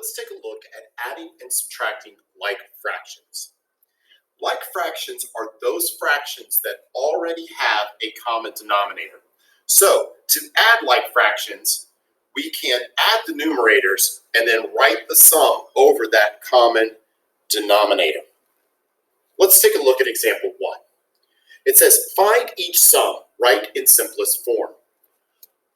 Let's take a look at adding and subtracting like fractions. Like fractions are those fractions that already have a common denominator. So to add like fractions, we can add the numerators and then write the sum over that common denominator. Let's take a look at example 1. It says, find each sum, write in simplest form.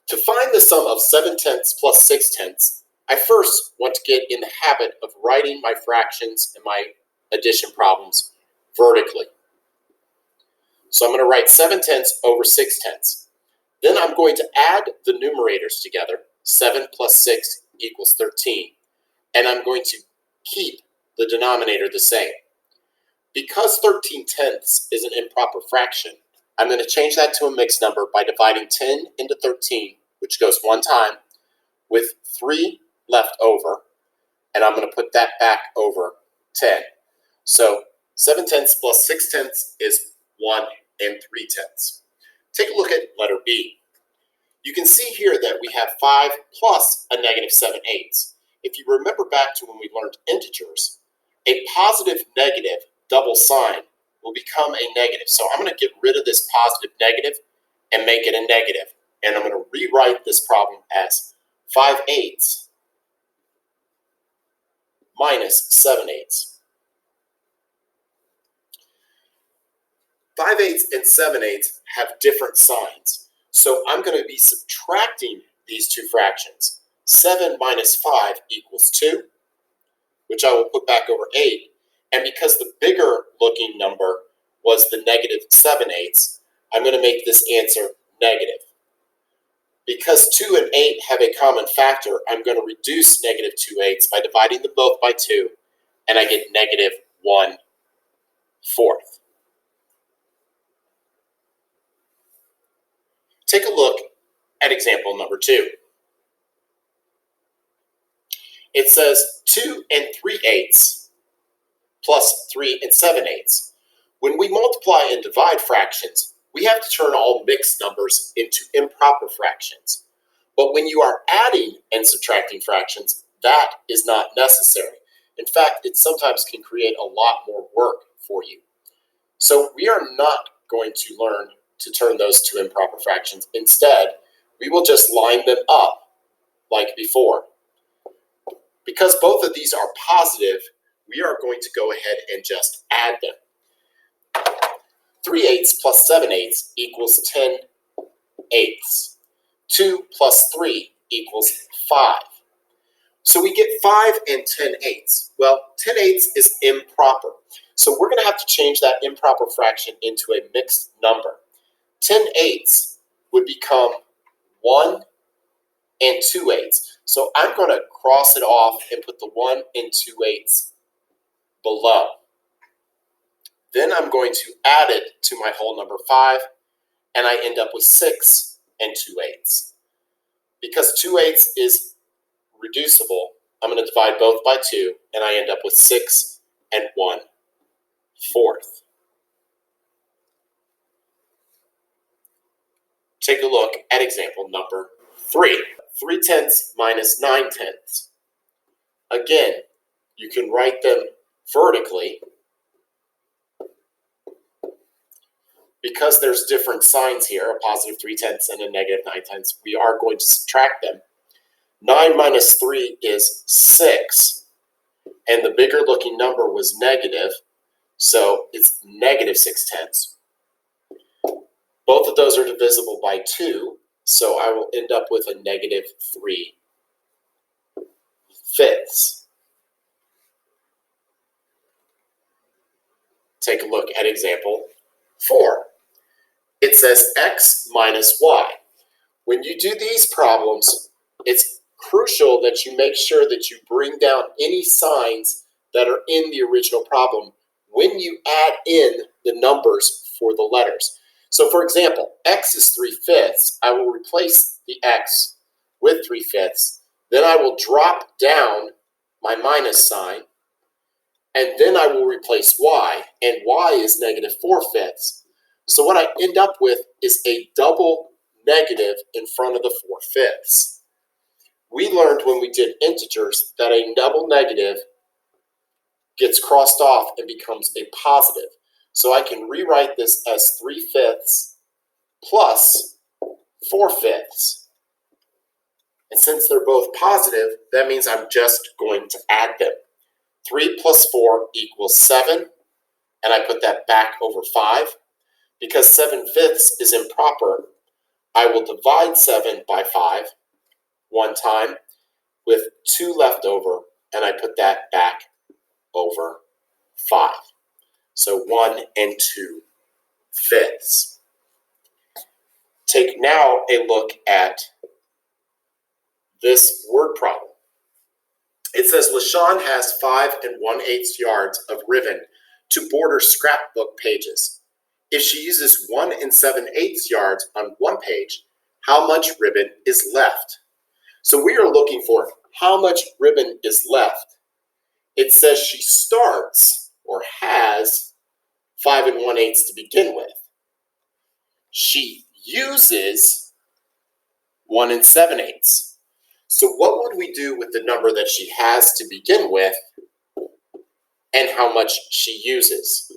To find the sum of 7/10 plus 6/10, I first want to get in the habit of writing my fractions and my addition problems vertically. So I'm going to write 7/10 over 6/10. Then I'm going to add the numerators together. 7 plus 6 equals 13. And I'm going to keep the denominator the same. Because 13/10 is an improper fraction, I'm going to change that to a mixed number by dividing 10 into 13, which goes one time, with 3 left over, and I'm going to put that back over 10. So 7/10 plus 6/10 is 1 3/10. Take a look at letter B. You can see here that we have 5 plus a negative 7/8. If you remember back to when we learned integers, a positive negative double sign will become a negative. So I'm going to get rid of this positive negative and make it a negative. And I'm going to rewrite this problem as 5/8 minus 7/8. 5/8 and 7/8 have different signs. So I'm going to be subtracting these two fractions. 7 minus 5 equals 2, which I will put back over 8. And because the bigger looking number was the negative 7/8, I'm going to make this answer negative. Because 2 and 8 have a common factor, I'm going to reduce negative 2/8 by dividing them both by 2, and I get negative 1/4. Take a look at example number 2. It says 2 3/8 plus 3 7/8. When we multiply and divide fractions, we have to turn all mixed numbers into improper fractions. But when you are adding and subtracting fractions, that is not necessary. In fact, it sometimes can create a lot more work for you. So we are not going to learn to turn those to improper fractions. Instead, we will just line them up like before. Because both of these are positive, we are going to go ahead and just add them. 3/8 plus 7/8 equals 10/8. 2 plus 3 equals 5. So we get 5 and 10/8. Well, 10/8 is improper. So we're going to have to change that improper fraction into a mixed number. 10/8 would become 1 and 2/8. So I'm going to cross it off and put the 1 and 2/8 below. Then I'm going to add it to my whole number 5, and I end up with 6 and 2/8. Because 2/8 is reducible, I'm going to divide both by 2, and I end up with 6 and 1/4. Take a look at example number 3. 3/10 minus 9/10. Again, you can write them vertically. Because there's different signs here, a positive 3/10 and a negative 9/10, we are going to subtract them. 9 minus 3 is 6, and the bigger looking number was negative, so it's negative 6/10. Both of those are divisible by 2, so I will end up with a negative 3/5. Take a look at example 4. It says x minus y. When you do these problems, it's crucial that you make sure that you bring down any signs that are in the original problem when you add in the numbers for the letters. So for example, x is 3/5. I will replace the x with 3/5. Then I will drop down my minus sign, and then I will replace y, and y is negative 4/5. So what I end up with is a double negative in front of the 4/5. We learned when we did integers that a double negative gets crossed off and becomes a positive. So I can rewrite this as 3/5 plus 4/5. And since they're both positive, that means I'm just going to add them. 3 plus 4 equals 7, and I put that back over 5. Because 7/5 is improper, I will divide 7 by 5 one time with 2 left over, and I put that back over 5. So 1 and 2/5. Take now a look at this word problem. It says LaShawn has 5 1/8 yards of ribbon to border scrapbook pages. If she uses 1 7/8 yards on one page, how much ribbon is left? So we are looking for how much ribbon is left. It says she starts or has 5 1/8 to begin with. She uses 1 7/8. So what would we do with the number that she has to begin with and how much she uses?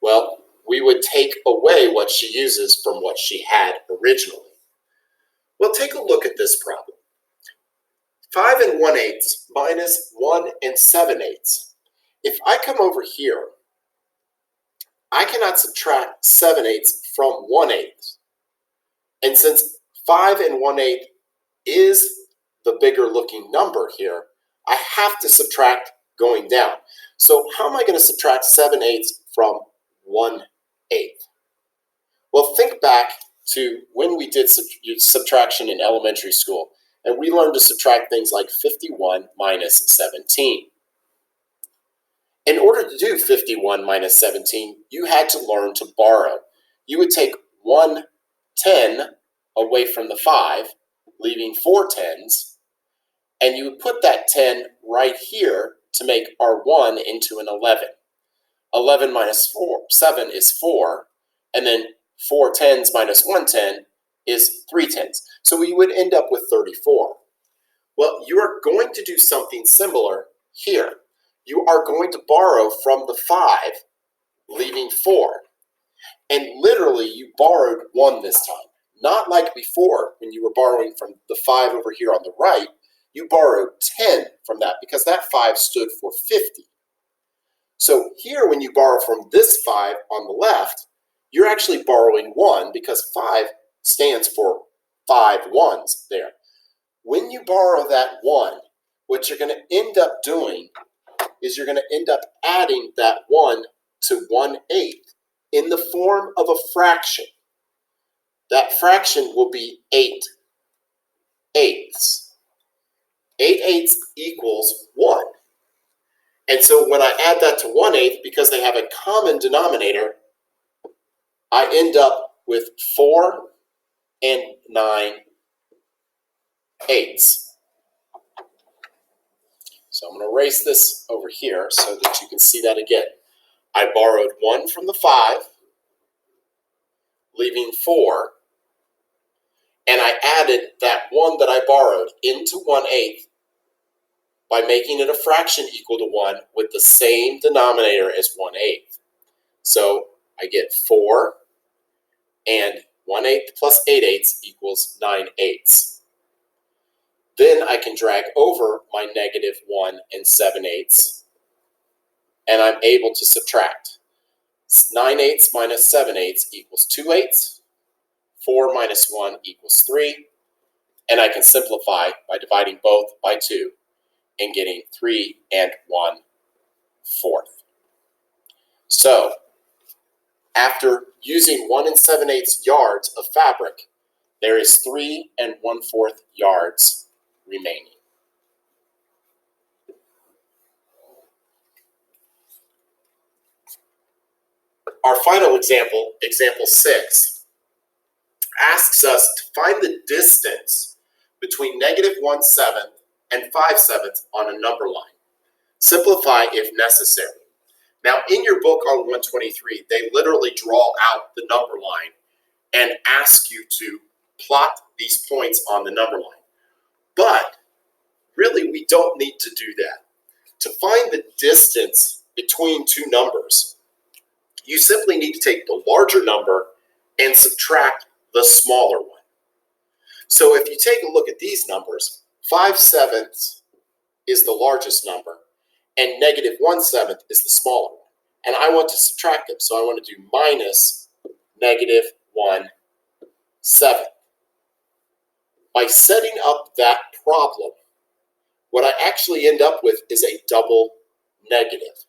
Well, we would take away what she uses from what she had originally. Well, take a look at this problem. 5 1/8 minus 1 7/8. If I come over here, I cannot subtract 7/8 from 1/8. And since 5 1/8 is the bigger looking number here, I have to subtract going down. So how am I going to subtract 7/8 from 1/8? Well, think back to when we did subtraction in elementary school, and we learned to subtract things like 51 minus 17. In order to do 51 minus 17, you had to learn to borrow. You would take 1 10 away from the 5, leaving 4 10s, and you would put that 10 right here to make our 1 into an 11. 11 minus 7 is 4, and then 4 10s minus 1 10 is 3 10s. So we would end up with 34. Well, you are going to do something similar here. You are going to borrow from the 5, leaving 4. And literally, you borrowed 1 this time. Not like before when you were borrowing from the 5 over here on the right. You borrowed 10 from that because that 5 stood for 50. So here, when you borrow from this 5 on the left, you're actually borrowing 1 because 5 stands for 5 1s there. When you borrow that 1, what you're going to end up doing is you're going to end up adding that 1 to 1/8 in the form of a fraction. That fraction will be 8/8. 8/8 equals 1. And so when I add that to 1/8, because they have a common denominator, I end up with 4 9/8. So I'm going to erase this over here so that you can see that again. I borrowed 1 from the 5, leaving 4, and I added that 1 that I borrowed into 1/8 by making it a fraction equal to 1 with the same denominator as 1/8. So I get 4, and 1/8 plus 8/8 equals 9/8. Then I can drag over my negative 1 7/8, and I'm able to subtract. 9/8 minus 7/8 equals 2/8. 4 minus 1 equals 3. And I can simplify by dividing both by 2 and getting 3 1/4. So, after using 1 7/8 yards of fabric, there is 3 1/4 yards remaining. Our final example, example 6, asks us to find the distance between -1/7 and 5/7 on a number line. Simplify if necessary. Now, in your book on 123, they literally draw out the number line and ask you to plot these points on the number line. But really, we don't need to do that. To find the distance between two numbers, you simply need to take the larger number and subtract the smaller one. So if you take a look at these numbers, 5/7 is the largest number, and -1/7 is the smaller one. And I want to subtract them, so I want to do minus -1/7. By setting up that problem, what I actually end up with is a double negative.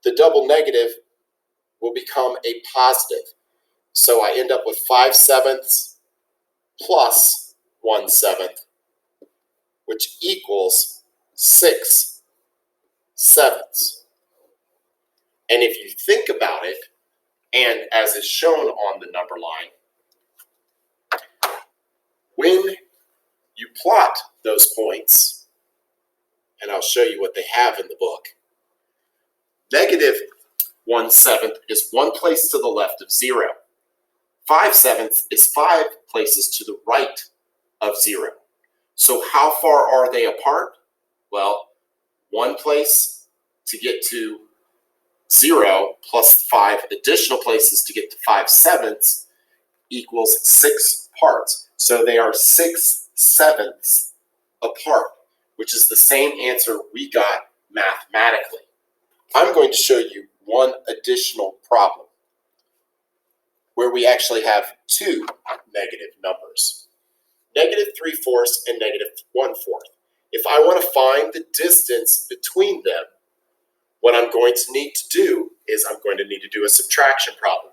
The double negative will become a positive. So I end up with 5/7 plus 1/7, which equals 6/7. And if you think about it, and as is shown on the number line, when you plot those points, and I'll show you what they have in the book, -1/7 is one place to the left of 0. 5/7 is 5 places to the right of 0. So how far are they apart? Well, one place to get to 0 plus 5 additional places to get to 5/7 equals 6 parts. So they are 6/7 apart, which is the same answer we got mathematically. I'm going to show you one additional problem where we actually have two negative numbers, -3/4 and -1/4. If I want to find the distance between them, what I'm going to need to do is I'm going to need to do a subtraction problem.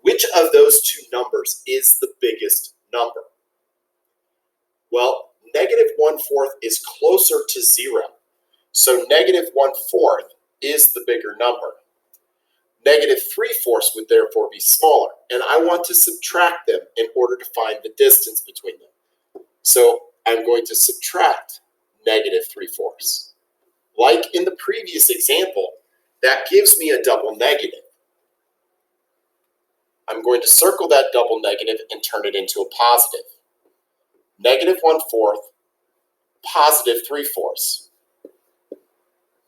Which of those two numbers is the biggest number? Well, -1/4 is closer to 0, so -1/4 is the bigger number. -3/4 would therefore be smaller, and I want to subtract them in order to find the distance between them. So I'm going to subtract -3/4. Like in the previous example, that gives me a double negative. I'm going to circle that double negative and turn it into a positive. -1/4, +3/4.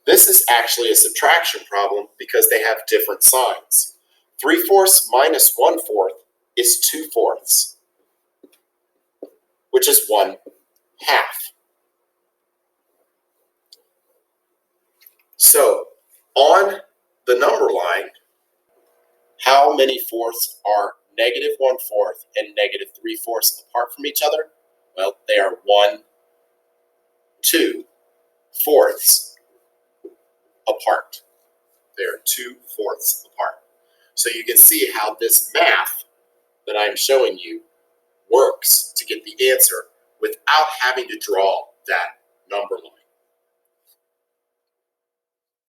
This is actually a subtraction problem because they have different signs. 3/4 minus 1/4 is 2/4, which is 1/2. So on the number line, how many fourths are -1/4 and -3/4 apart from each other? Well, they are 1, 2 fourths apart. They are 2/4 apart. So you can see how this math that I'm showing you works to get the answer without having to draw that number line.